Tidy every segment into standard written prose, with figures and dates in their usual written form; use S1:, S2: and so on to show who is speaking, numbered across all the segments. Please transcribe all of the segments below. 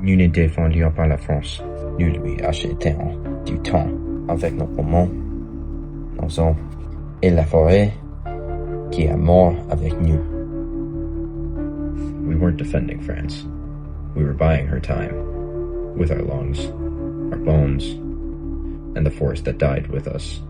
S1: Nous ne défendions pas la France. Nous lui achetions du temps avec nos poumons, nos os et la forêt qui est morte avec nous. We weren't defending France. We were buying her time, with our lungs, our bones, and the forest that died with us.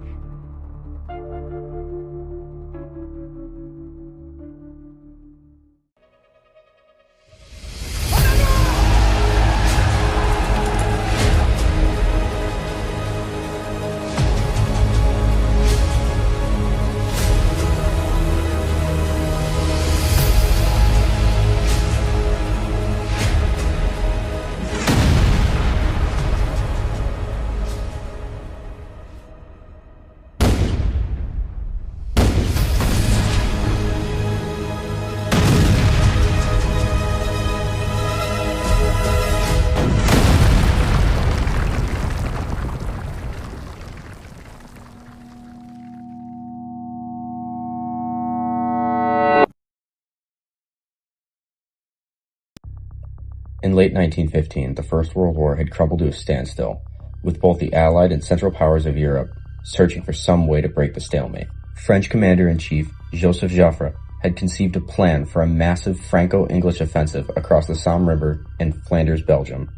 S1: In late 1915, the First World War had crumbled to a standstill, with both the Allied and Central Powers of Europe searching for some way to break the stalemate. French Commander-in-Chief Joseph Joffre had conceived a plan for a massive Franco-English offensive across the Somme River in Flanders, Belgium,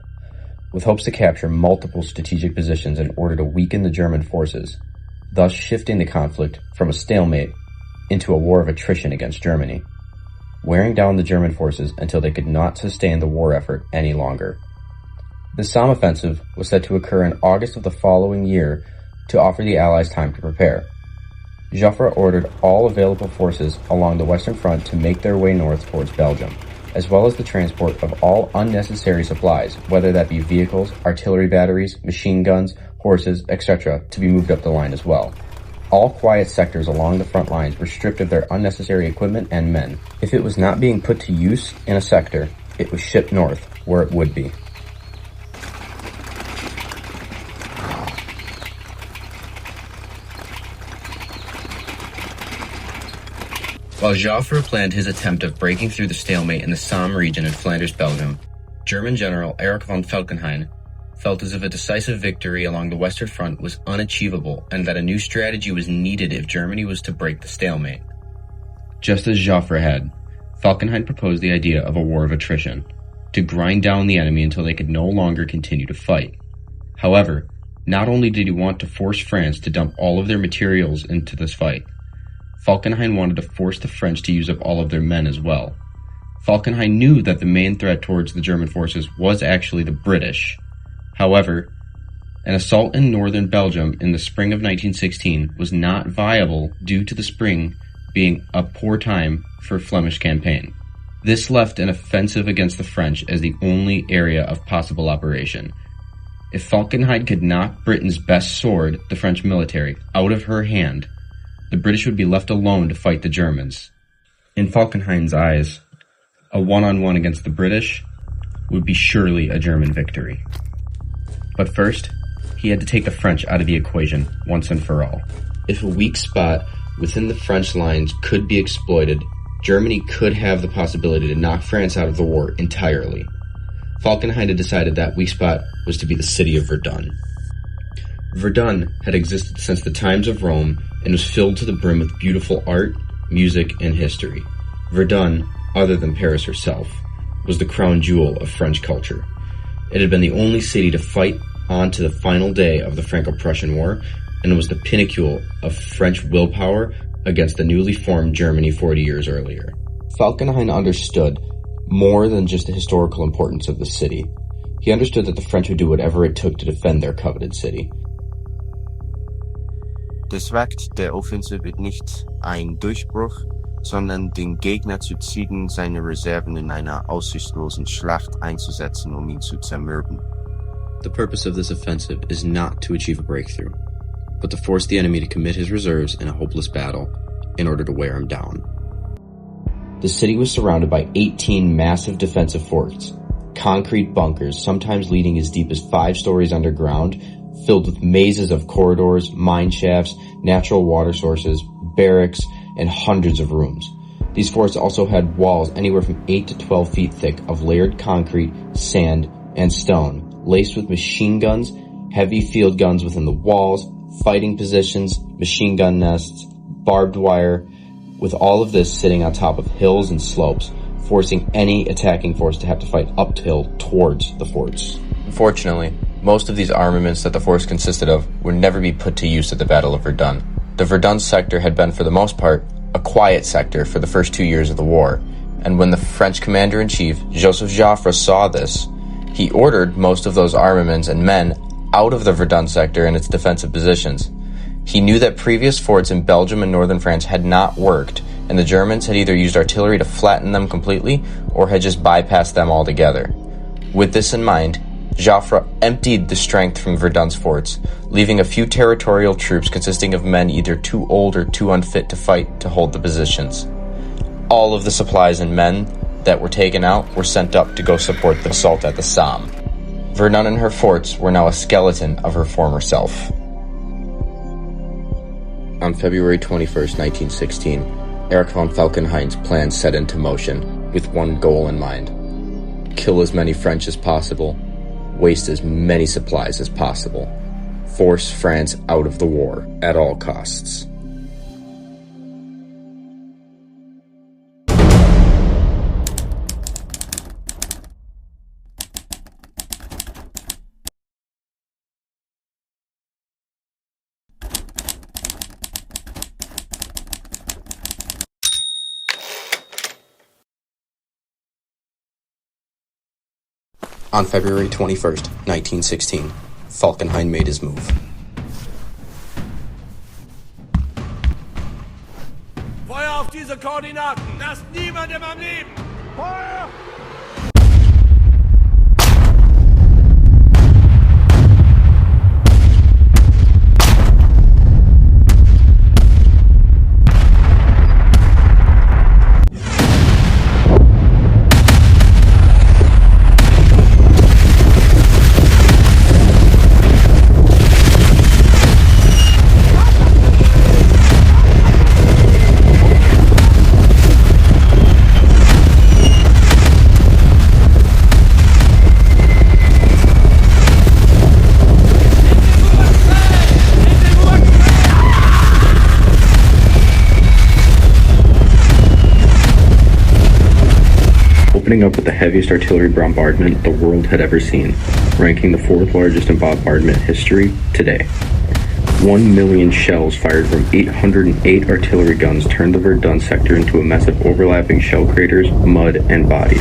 S1: with hopes to capture multiple strategic positions in order to weaken the German forces, thus shifting the conflict from a stalemate into a war of attrition against Germany, wearing down the German forces until they could not sustain the war effort any longer. The Somme offensive was set to occur in August of the following year to offer the Allies time to prepare. Joffre ordered all available forces along the Western Front to make their way north towards Belgium, as well as the transport of all unnecessary supplies, whether that be vehicles, artillery batteries, machine guns, horses, etc., to be moved up the line as well. All quiet sectors along the front lines were stripped of their unnecessary equipment and men. If it was not being put to use in a sector, it was shipped north, where it would be. While Joffre planned his attempt of breaking through the stalemate in the Somme region in Flanders, Belgium, German General Erich von Falkenhayn felt as if a decisive victory along the Western Front was unachievable and that a new strategy was needed if Germany was to break the stalemate. Just as Joffre had, Falkenhayn proposed the idea of a war of attrition, to grind down the enemy until they could no longer continue to fight. However, not only did he want to force France to dump all of their materials into this fight, Falkenhayn wanted to force the French to use up all of their men as well. Falkenhayn knew that the main threat towards the German forces was actually the British. However, an assault in northern Belgium in the spring of 1916 was not viable due to the spring being a poor time for Flemish campaign. This left an offensive against the French as the only area of possible operation. If Falkenhayn could knock Britain's best sword, the French military, out of her hand, the British would be left alone to fight the Germans. In Falkenhayn's eyes, a one-on-one against the British would be surely a German victory. But first, he had to take the French out of the equation once and for all. If a weak spot within the French lines could be exploited, Germany could have the possibility to knock France out of the war entirely. Falkenhayn had decided that weak spot was to be the city of Verdun. Verdun had existed since the times of Rome and was filled to the brim with beautiful art, music, and history. Verdun, other than Paris herself, was the crown jewel of French culture. It had been the only city to fight on to the final day of the Franco-Prussian War, and it was the pinnacle of French willpower against the newly formed Germany 40 years earlier. Falkenhayn understood more than just the historical importance of the city. He understood that the French would do whatever it took to defend their coveted city.
S2: Der Zweck der Offensive wird nicht ein Durchbruch, sondern den Gegner zu zwingen, seine Reserven in einer aussichtslosen Schlacht einzusetzen, ihn zu zermürben.
S1: The purpose of this offensive is not to achieve a breakthrough, but to force the enemy to commit his reserves in a hopeless battle in order to wear him down. The city was surrounded by 18 massive defensive forts, concrete bunkers, sometimes leading as deep as 5 stories underground, filled with mazes of corridors, mine shafts, natural water sources, barracks, and hundreds of rooms. These forts also had walls anywhere from 8 to 12 feet thick of layered concrete, sand, and stone, laced with machine guns, heavy field guns within the walls, fighting positions, machine gun nests, barbed wire, with all of this sitting on top of hills and slopes, forcing any attacking force to have to fight uphill towards the forts. Unfortunately, most of these armaments that the force consisted of would never be put to use at the Battle of Verdun. The Verdun sector had been, for the most part, a quiet sector for the first 2 years of the war, and when the French commander-in-chief, Joseph Joffre, saw this, he ordered most of those armaments and men out of the Verdun sector and its defensive positions. He knew that previous forts in Belgium and northern France had not worked, and the Germans had either used artillery to flatten them completely or had just bypassed them altogether. With this in mind, Joffre emptied the strength from Verdun's forts, leaving a few territorial troops consisting of men either too old or too unfit to fight to hold the positions. All of the supplies and men that were taken out were sent up to go support the assault at the Somme. Verdun and her forts were now a skeleton of her former self. On February 21st, 1916, Erich von Falkenhayn's plan set into motion with one goal in mind: kill as many French as possible, waste as many supplies as possible, force France out of the war at all costs. On February 21st, 1916, Falkenhayn made his move.
S3: Feuer auf diese Koordinaten! Lasst niemandem am Leben! Feuer!
S1: Opening up with the heaviest artillery bombardment the world had ever seen, ranking the fourth largest in bombardment history today. 1 million shells fired from 808 artillery guns turned the Verdun sector into a mess of overlapping shell craters, mud, and bodies.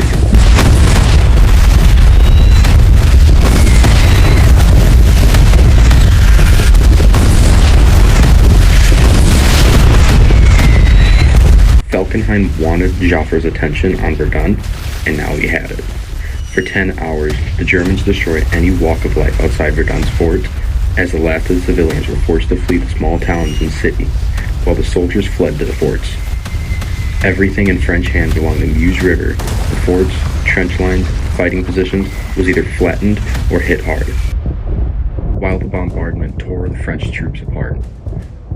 S1: Falkenhayn wanted Joffre's attention on Verdun, and now he had it. For 10 hours, the Germans destroyed any walk of life outside Verdun's fort, as the last of the civilians were forced to flee the small towns and city, while the soldiers fled to the forts. Everything in French hands along the Meuse River, the forts, trench lines, fighting positions, was either flattened or hit hard. While the bombardment tore the French troops apart,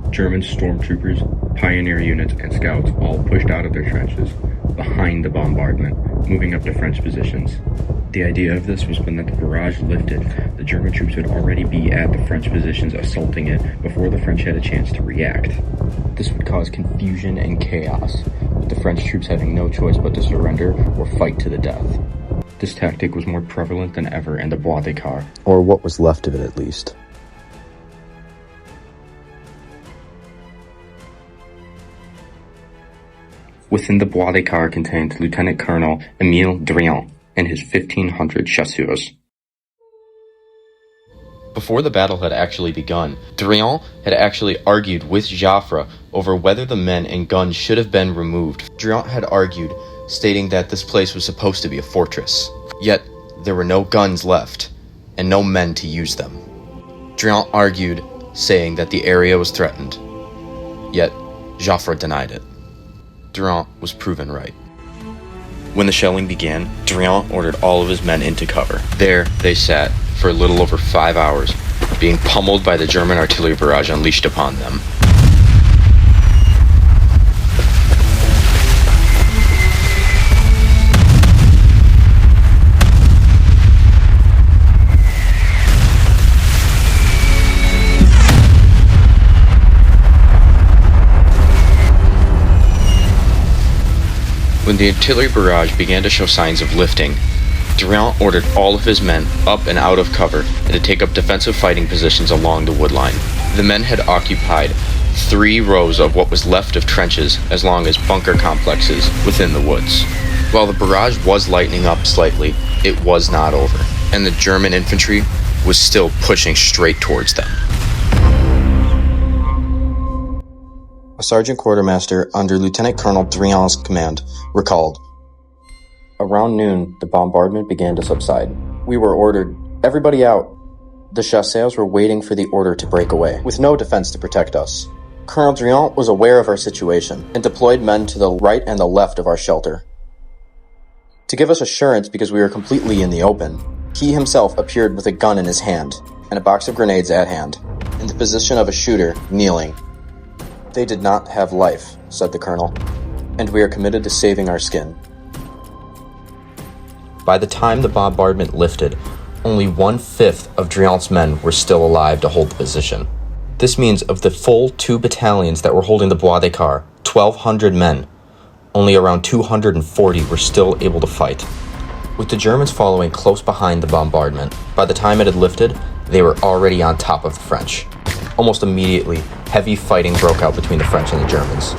S1: German stormtroopers, pioneer units, and scouts all pushed out of their trenches behind the bombardment, moving up to French positions. The idea of this was when the barrage lifted, the German troops would already be at the French positions assaulting it before the French had a chance to react. This would cause confusion and chaos, with the French troops having no choice but to surrender or fight to the death. This tactic was more prevalent than ever in the Bois des Cars, or what was left of it at least. Within the Bois des Cars contained Lieutenant Colonel Émile Drian and his 1,500 chasseurs. Before the battle had actually begun, Drian had actually argued with Joffre over whether the men and guns should have been removed. Drian had argued, stating that this place was supposed to be a fortress. Yet, there were no guns left, and no men to use them. Drian argued, saying that the area was threatened. Yet, Joffre denied it. Drian was proven right. When the shelling began, Drian ordered all of his men into cover. There, they sat for a little over 5 hours, being pummeled by the German artillery barrage unleashed upon them.
S4: the artillery barrage began to show signs of lifting, Driant ordered all of his men up and out of cover and to take up defensive fighting positions along the wood line. The men had occupied 3 rows of what was left of trenches as long as bunker complexes within the woods. While the barrage was lightening up slightly, it was not over, and the German infantry was still pushing straight towards them.
S1: A sergeant quartermaster under Lieutenant Colonel Driant's command recalled, "Around noon, the bombardment began to subside. We were ordered, 'Everybody out.' The chasseurs were waiting for the order to break away, with no defense to protect us. Colonel Driant was aware of our situation and deployed men to the right and the left of our shelter. To give us assurance because we were completely in the open, he himself appeared with a gun in his hand and a box of grenades at hand, in the position of a shooter, kneeling. They did not have life," said the colonel, "and we are committed to saving our skin." By the time the bombardment lifted, only 1/5 of Driant's men were still alive to hold the position. This means of the full 2 battalions that were holding the Bois des Cars, 1,200 men, only around 240 were still able to fight. With the Germans following close behind the bombardment, by the time it had lifted, they were already on top of the French. Almost immediately, heavy fighting broke out between the French and the Germans.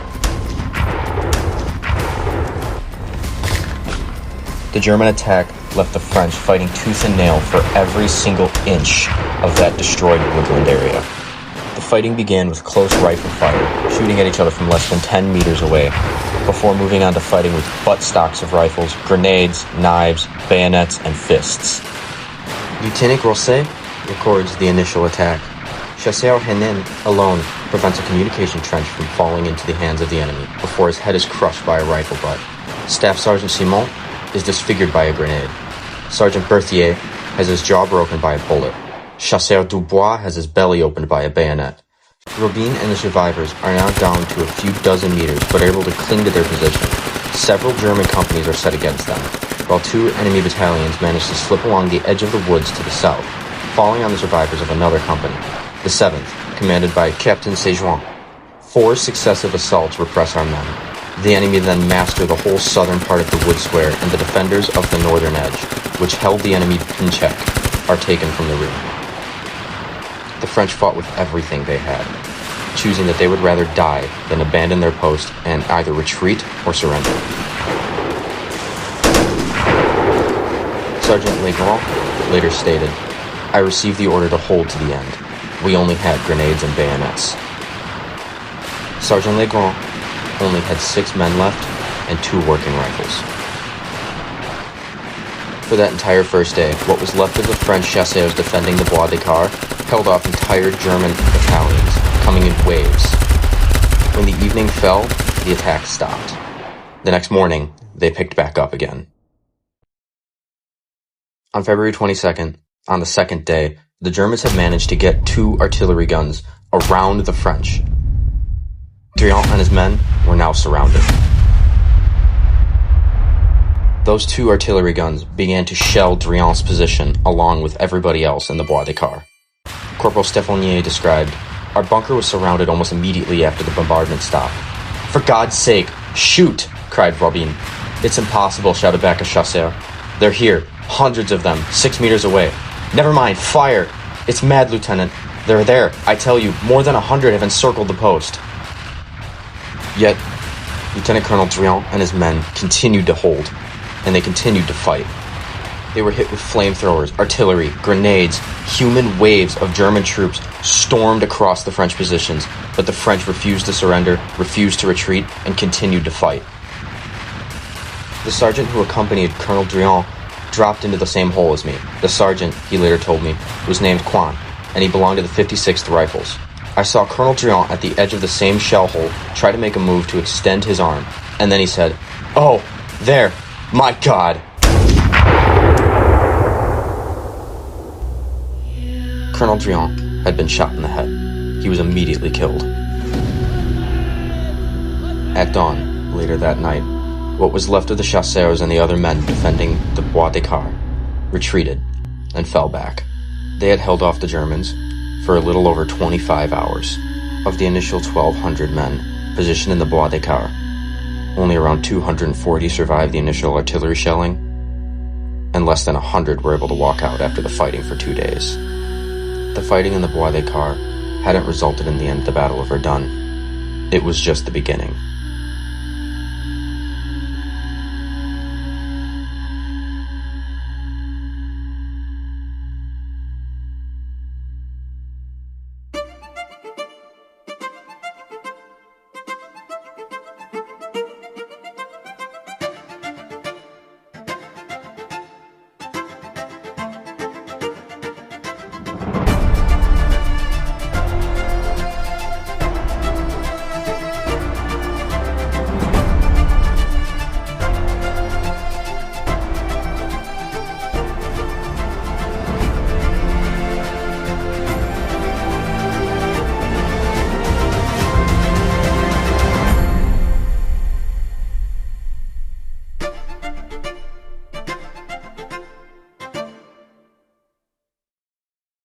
S1: The German attack left the French fighting tooth and nail for every single inch of that destroyed woodland area. The fighting began with close rifle fire, shooting at each other from less than 10 meters away, before moving on to fighting with buttstocks of rifles, grenades, knives, bayonets, and fists. Lieutenant Grosset records the initial attack. Chasseur Henin alone prevents a communication trench from falling into the hands of the enemy before his head is crushed by a rifle butt. Staff Sergeant Simon is disfigured by a grenade. Sergeant Berthier has his jaw broken by a bullet. Chasseur Dubois has his belly opened by a bayonet. Robin and the survivors are now down to a few dozen meters but are able to cling to their position. Several German companies are set against them, while 2 enemy battalions manage to slip along the edge of the woods to the south, falling on the survivors of another company, the 7th, commanded by Captain Judgement. 4 successive assaults repress our men. The enemy then master the whole southern part of the wood square, and the defenders of the northern edge, which held the enemy in check, are taken from the rear. The French fought with everything they had, choosing that they would rather die than abandon their post and either retreat or surrender. Sergeant Legrand later stated, "I received the order to hold to the end. We only had grenades and bayonets." Sergeant Legrand only had 6 men left and 2 working rifles. For that entire first day, what was left of the French chasseurs defending the Bois des Cars held off entire German battalions, coming in waves. When the evening fell, the attack stopped. The next morning, they picked back up again. On February 22nd, on the second day, the Germans had managed to get 2 artillery guns around the French. Driant and his men were now surrounded. Those 2 artillery guns began to shell Driant's position along with everybody else in the Bois des Cars. Corporal Stephanier described, "Our bunker was surrounded almost immediately after the bombardment stopped. 'For God's sake, shoot!' cried Robin. 'It's impossible,' shouted back a chasseur. 'They're here, hundreds of them, 6 meters away.' 'Never mind, fire! It's mad, Lieutenant. They're there, I tell you, more than 100 have encircled the post.' Yet, Lieutenant Colonel Driant and his men continued to hold, and they continued to fight. They were hit with flamethrowers, artillery, grenades. Human waves of German troops stormed across the French positions, but the French refused to surrender, refused to retreat, and continued to fight. The sergeant who accompanied Colonel Driant dropped into the same hole as me. The sergeant, he later told me, was named Quan, and he belonged to the 56th Rifles. I saw Colonel Driant at the edge of the same shell hole try to make a move to extend his arm, and then he said, 'Oh, there, my God!'" Colonel Driant had been shot in the head. He was immediately killed. At dawn, later that night, what was left of the chasseurs and the other men defending the Bois des Cars retreated and fell back. They had held off the Germans for a little over 25 hours. Of the initial 1,200 men positioned in the Bois des Cars,
S4: Only around 240 survived the initial artillery shelling, and less than 100 were able to walk out after the fighting for 2 days. The fighting in the Bois des Cars hadn't resulted in the end of the Battle of Verdun. It was just the beginning.